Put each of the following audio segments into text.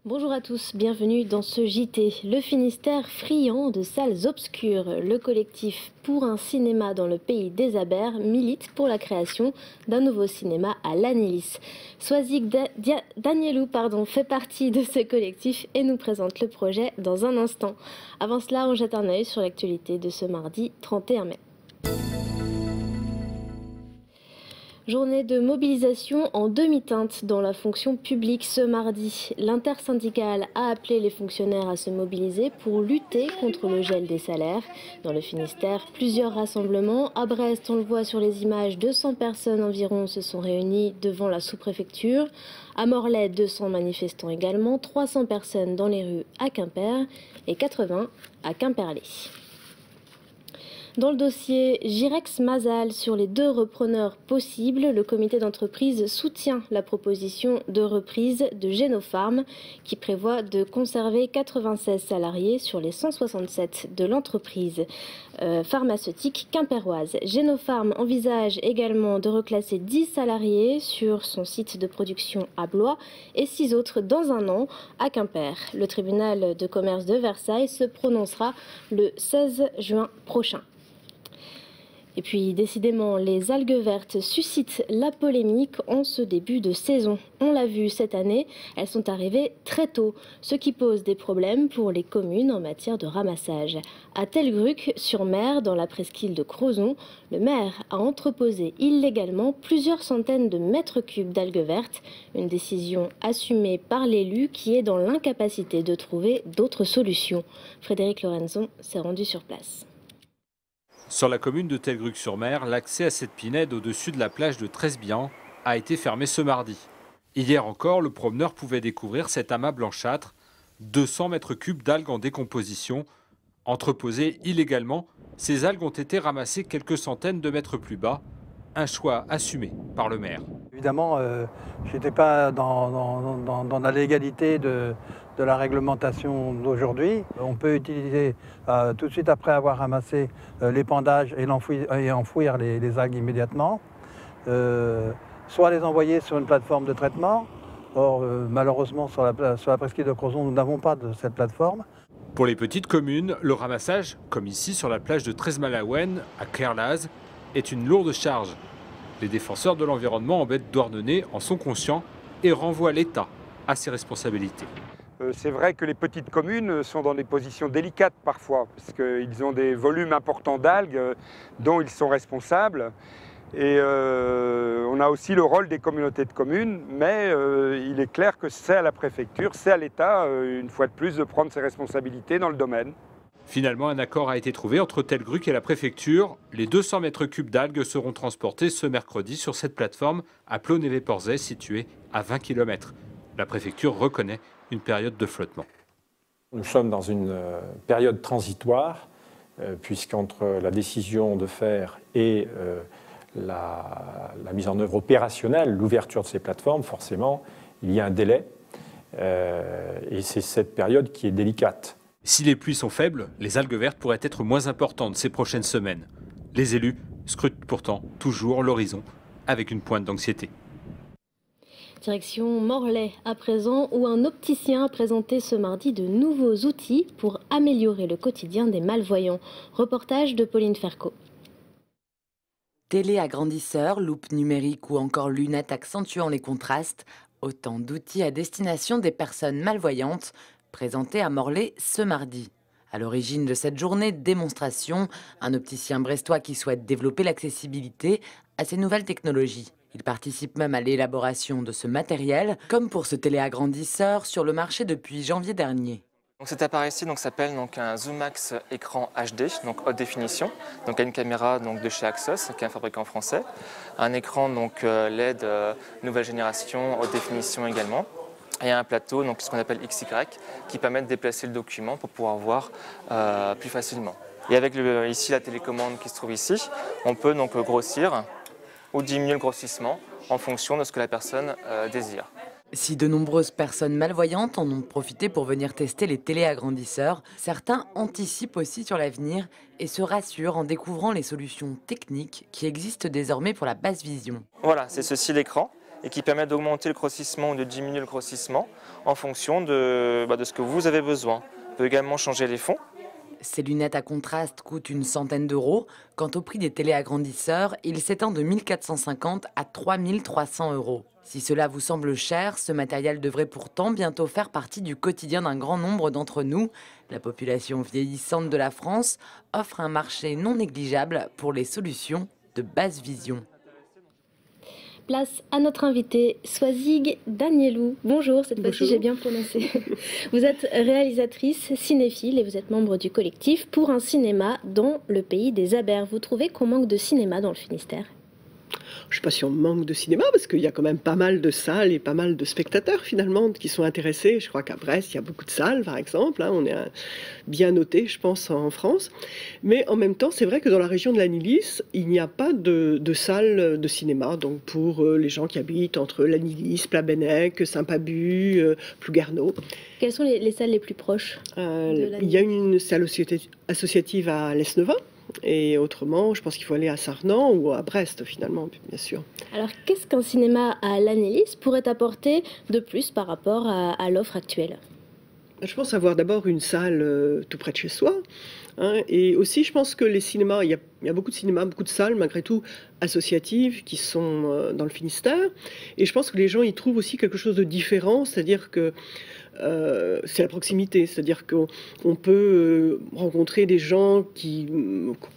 Bonjour à tous, bienvenue dans ce JT. Le Finistère friand de salles obscures. Le collectif Pour un cinéma dans le pays des Abers milite pour la création d'un nouveau cinéma à l'Anilis. Swazik Danielou fait partie de ce collectif et nous présente le projet dans un instant. Avant cela, on jette un œil sur l'actualité de ce mardi 31 mai. Journée de mobilisation en demi-teinte dans la fonction publique ce mardi. L'intersyndicale a appelé les fonctionnaires à se mobiliser pour lutter contre le gel des salaires. Dans le Finistère, plusieurs rassemblements. À Brest, on le voit sur les images, 200 personnes environ se sont réunies devant la sous-préfecture. À Morlaix, 200 manifestants également, 300 personnes dans les rues à Quimper et 80 à Quimperlé. Dans le dossier Girex-Mazal sur les 2 repreneurs possibles, le comité d'entreprise soutient la proposition de reprise de Génopharm qui prévoit de conserver 96 salariés sur les 167 de l'entreprise pharmaceutique quimpéroise. Génopharm envisage également de reclasser 10 salariés sur son site de production à Blois et 6 autres dans un an à Quimper. Le tribunal de commerce de Versailles se prononcera le 16 juin prochain. Et puis, décidément, les algues vertes suscitent la polémique en ce début de saison. On l'a vu cette année, elles sont arrivées très tôt, ce qui pose des problèmes pour les communes en matière de ramassage. À Telgruc-sur-Mer, dans la presqu'île de Crozon, le maire a entreposé illégalement plusieurs centaines de mètres cubes d'algues vertes, une décision assumée par l'élu qui est dans l'incapacité de trouver d'autres solutions. Frédéric Lorenzon s'est rendu sur place. Sur la commune de Telgruc-sur-Mer, l'accès à cette pinède au-dessus de la plage de Tresbian a été fermé ce mardi. Hier encore, le promeneur pouvait découvrir cet amas blanchâtre, 200 mètres cubes d'algues en décomposition. Entreposées illégalement, ces algues ont été ramassées quelques centaines de mètres plus bas, un choix assumé par le maire. Évidemment, je n'étais pas dans la légalité de la réglementation d'aujourd'hui. On peut utiliser tout de suite après avoir ramassé l'épandage et enfouir les algues immédiatement, soit les envoyer sur une plateforme de traitement. Or, malheureusement, sur la presqu'île de Crozon, nous n'avons pas de cette plateforme. Pour les petites communes, le ramassage, comme ici sur la plage de Tresmalawen, à Clairlaz, est une lourde charge. Les défenseurs de l'environnement embêtent Douarnenez en sont conscients et renvoient l'État à ses responsabilités. C'est vrai que les petites communes sont dans des positions délicates parfois, parce qu'ils ont des volumes importants d'algues dont ils sont responsables. Et on a aussi le rôle des communautés de communes, mais il est clair que c'est à la préfecture, c'est à l'État, une fois de plus, de prendre ses responsabilités dans le domaine. Finalement, un accord a été trouvé entre Telgruc et la préfecture. Les 200 mètres cubes d'algues seront transportés ce mercredi sur cette plateforme à Plonévé-Porzay, située à 20 km. La préfecture reconnaît une période de flottement. Nous sommes dans une période transitoire, puisqu'entre la décision de faire et la mise en œuvre opérationnelle, l'ouverture de ces plateformes, forcément, il y a un délai. Et c'est cette période qui est délicate. Si les pluies sont faibles, les algues vertes pourraient être moins importantes ces prochaines semaines. Les élus scrutent pourtant toujours l'horizon avec une pointe d'anxiété. Direction Morlaix à présent, où un opticien a présenté ce mardi de nouveaux outils pour améliorer le quotidien des malvoyants. Reportage de Pauline Ferco. Téléagrandisseurs, loupe numérique ou encore lunettes accentuant les contrastes, autant d'outils à destination des personnes malvoyantes présentés à Morlaix ce mardi. À l'origine de cette journée de démonstration, un opticien brestois qui souhaite développer l'accessibilité à ces nouvelles technologies. Il participe même à l'élaboration de ce matériel, comme pour ce téléagrandisseur sur le marché depuis janvier dernier. Donc cet appareil-ci s'appelle un Zoomax écran HD, donc haute définition. Donc a une caméra de chez Axos, qui est un fabricant français, un écran LED nouvelle génération, haute définition également, et un plateau, ce qu'on appelle XY, qui permet de déplacer le document pour pouvoir voir plus facilement. Et avec ici la télécommande qui se trouve ici, on peut grossir ou diminuer le grossissement en fonction de ce que la personne désire. Si de nombreuses personnes malvoyantes en ont profité pour venir tester les téléagrandisseurs, certains anticipent aussi sur l'avenir et se rassurent en découvrant les solutions techniques qui existent désormais pour la basse vision. Voilà, c'est ceci l'écran et qui permet d'augmenter le grossissement ou de diminuer le grossissement en fonction de ce que vous avez besoin. On peut également changer les fonds. Ces lunettes à contraste coûtent une centaine d'euros. Quant au prix des téléagrandisseurs, il s'étend de 1 450 à 3 300 euros. Si cela vous semble cher, ce matériel devrait pourtant bientôt faire partie du quotidien d'un grand nombre d'entre nous. La population vieillissante de la France offre un marché non négligeable pour les solutions de basse vision. Place à notre invitée, Swazig Danielou. Bonjour, cette fois-ci j'ai bien prononcé. Vous êtes réalisatrice, cinéphile et vous êtes membre du collectif Pour un cinéma dans le pays des Abers. Vous trouvez qu'on manque de cinéma dans le Finistère ? Je ne sais pas si on manque de cinéma, parce qu'il y a quand même pas mal de salles et pas mal de spectateurs, finalement, qui sont intéressés. Je crois qu'à Brest, il y a beaucoup de salles, par exemple. On est bien noté, je pense, en France. Mais en même temps, c'est vrai que dans la région de l'Anillis, il n'y a pas de salle de cinéma. Donc, pour les gens qui habitent entre l'Anillis, Plabennec, Saint-Pabu, Plouguerneau. Quelles sont les salles les plus proches de Il y a une salle associative à l'Esneva. Et autrement, je pense qu'il faut aller à Sarnant ou à Brest, finalement, bien sûr. Alors, qu'est-ce qu'un cinéma à l'Anillis pourrait apporter de plus par rapport à l'offre actuelle ? Je pense avoir d'abord une salle tout près de chez soi. Et aussi, je pense que les cinémas, il y a beaucoup de cinémas, beaucoup de salles, malgré tout, associatives qui sont dans le Finistère. Et je pense que les gens y trouvent aussi quelque chose de différent, c'est-à-dire que c'est la proximité, c'est-à-dire qu'on peut rencontrer des gens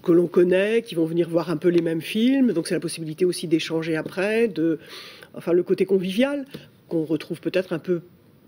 que l'on connaît, qui vont venir voir un peu les mêmes films, donc c'est la possibilité aussi d'échanger après, le côté convivial qu'on retrouve peut-être un peu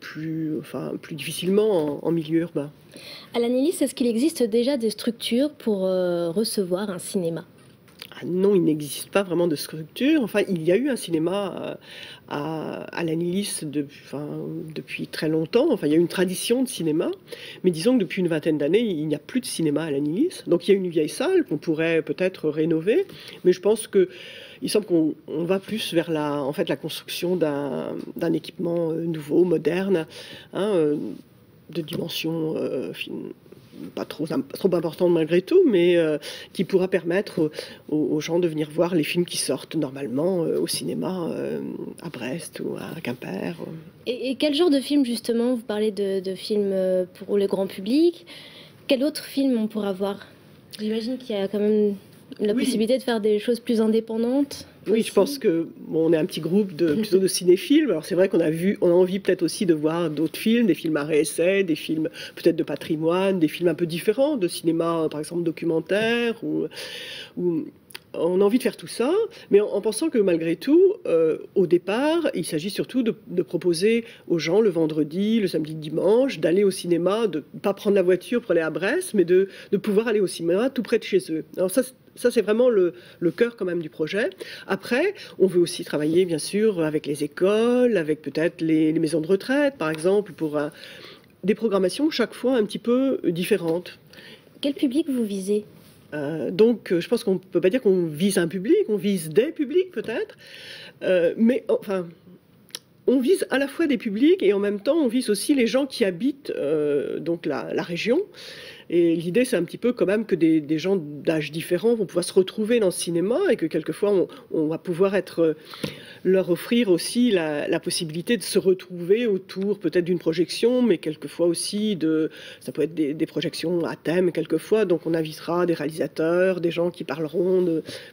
plus difficilement en milieu urbain. À l'Anillis, est-ce qu'il existe déjà des structures pour recevoir un cinéma ? Non, il n'existe pas vraiment de structure. Enfin, il y a eu un cinéma à l'Anillis depuis très longtemps. Enfin, il y a eu une tradition de cinéma. Mais disons que depuis une vingtaine d'années, il n'y a plus de cinéma à l'Anillis. Donc il y a une vieille salle qu'on pourrait peut-être rénover. Mais je pense qu'il semble qu'on va plus vers la construction d'un équipement nouveau, moderne, de dimension pas trop importante malgré tout, mais qui pourra permettre aux gens de venir voir les films qui sortent normalement au cinéma à Brest ou à Quimper. Et quel genre de film, justement, vous parlez de films pour le grand public, quel autre film on pourra voir ? J'imagine qu'il y a quand même la possibilité de faire des choses plus indépendantes. Oui, je pense que on est un petit groupe plutôt de cinéphiles. Alors c'est vrai qu'on a envie peut-être aussi de voir d'autres films, des films à réessai, des films peut-être de patrimoine, des films un peu différents, de cinéma par exemple documentaire ou on a envie de faire tout ça, mais en pensant que malgré tout, au départ, il s'agit surtout de proposer aux gens le vendredi, le samedi, le dimanche, d'aller au cinéma, de ne pas prendre la voiture pour aller à Brest, mais de pouvoir aller au cinéma tout près de chez eux. Alors ça c'est vraiment le cœur quand même du projet. Après, on veut aussi travailler bien sûr avec les écoles, avec peut-être les maisons de retraite, par exemple, pour des programmations chaque fois un petit peu différentes. Quel public vous visez ? Donc, je pense qu'on ne peut pas dire qu'on vise un public, on vise des publics peut-être, mais enfin, on vise à la fois des publics et en même temps, on vise aussi les gens qui habitent donc la région. Et l'idée, c'est un petit peu quand même que des gens d'âge différents vont pouvoir se retrouver dans le cinéma et que quelquefois, on va pouvoir leur offrir aussi la possibilité de se retrouver autour peut-être d'une projection, mais quelquefois aussi ça peut être des projections à thème quelquefois. Donc on invitera des réalisateurs, des gens qui parleront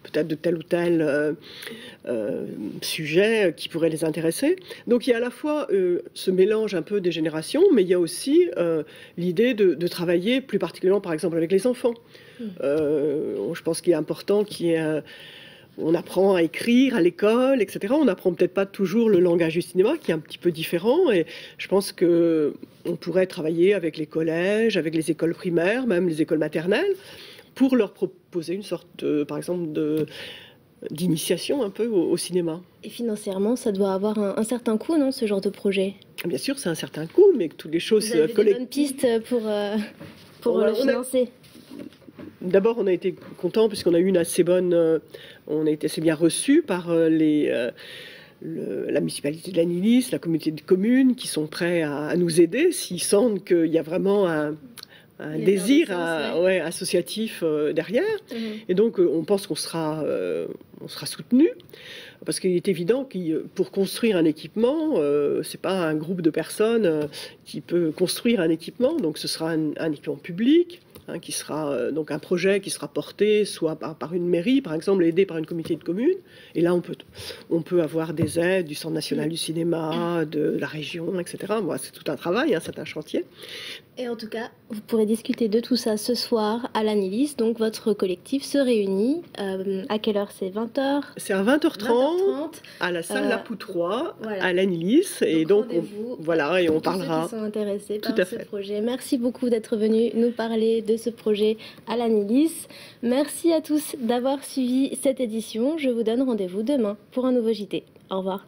peut-être de tel ou tel sujet qui pourrait les intéresser. Donc il y a à la fois ce mélange un peu des générations, mais il y a aussi l'idée de travailler plus particulièrement par exemple avec les enfants. Je pense qu'il est important on apprend à écrire à l'école, etc. On n'apprend peut-être pas toujours le langage du cinéma, qui est un petit peu différent. Et je pense qu'on pourrait travailler avec les collèges, avec les écoles primaires, même les écoles maternelles, pour leur proposer une sorte, par exemple, d'initiation un peu au cinéma. Et financièrement, ça doit avoir un certain coût, non, ce genre de projet ? Bien sûr, c'est un certain coût, mais que toutes les choses Vous avez des bonnes pistes pour le financer ? D'abord, on a été contents puisqu'on a eu une assez bonne... on a été assez bien reçus par la municipalité de l'Anilis, la communauté de communes qui sont prêts à nous aider s'ils sentent qu'il y a vraiment un désir associatif derrière. Et donc on pense qu'on sera soutenu, parce qu'il est évident que pour construire un équipement, c'est pas un groupe de personnes qui peut construire un équipement, donc ce sera un équipement public, qui sera donc un projet qui sera porté soit par une mairie, par exemple, aidé par une communauté de communes. Et là, on peut avoir des aides du Centre national du cinéma, de la région, etc. Bon, c'est tout un travail, c'est un chantier. Et en tout cas, vous pourrez discuter de tout ça ce soir à l'Anilis. Donc votre collectif se réunit. À quelle heure c'est 20h? C'est à 20h30 à la salle La Poutroie, à l'Anilis. Et donc et on parlera. Ceux qui sont intéressés par ce projet. Merci beaucoup d'être venus nous parler de ce projet à l'Anilis. Merci à tous d'avoir suivi cette édition. Je vous donne rendez-vous demain pour un nouveau JT. Au revoir.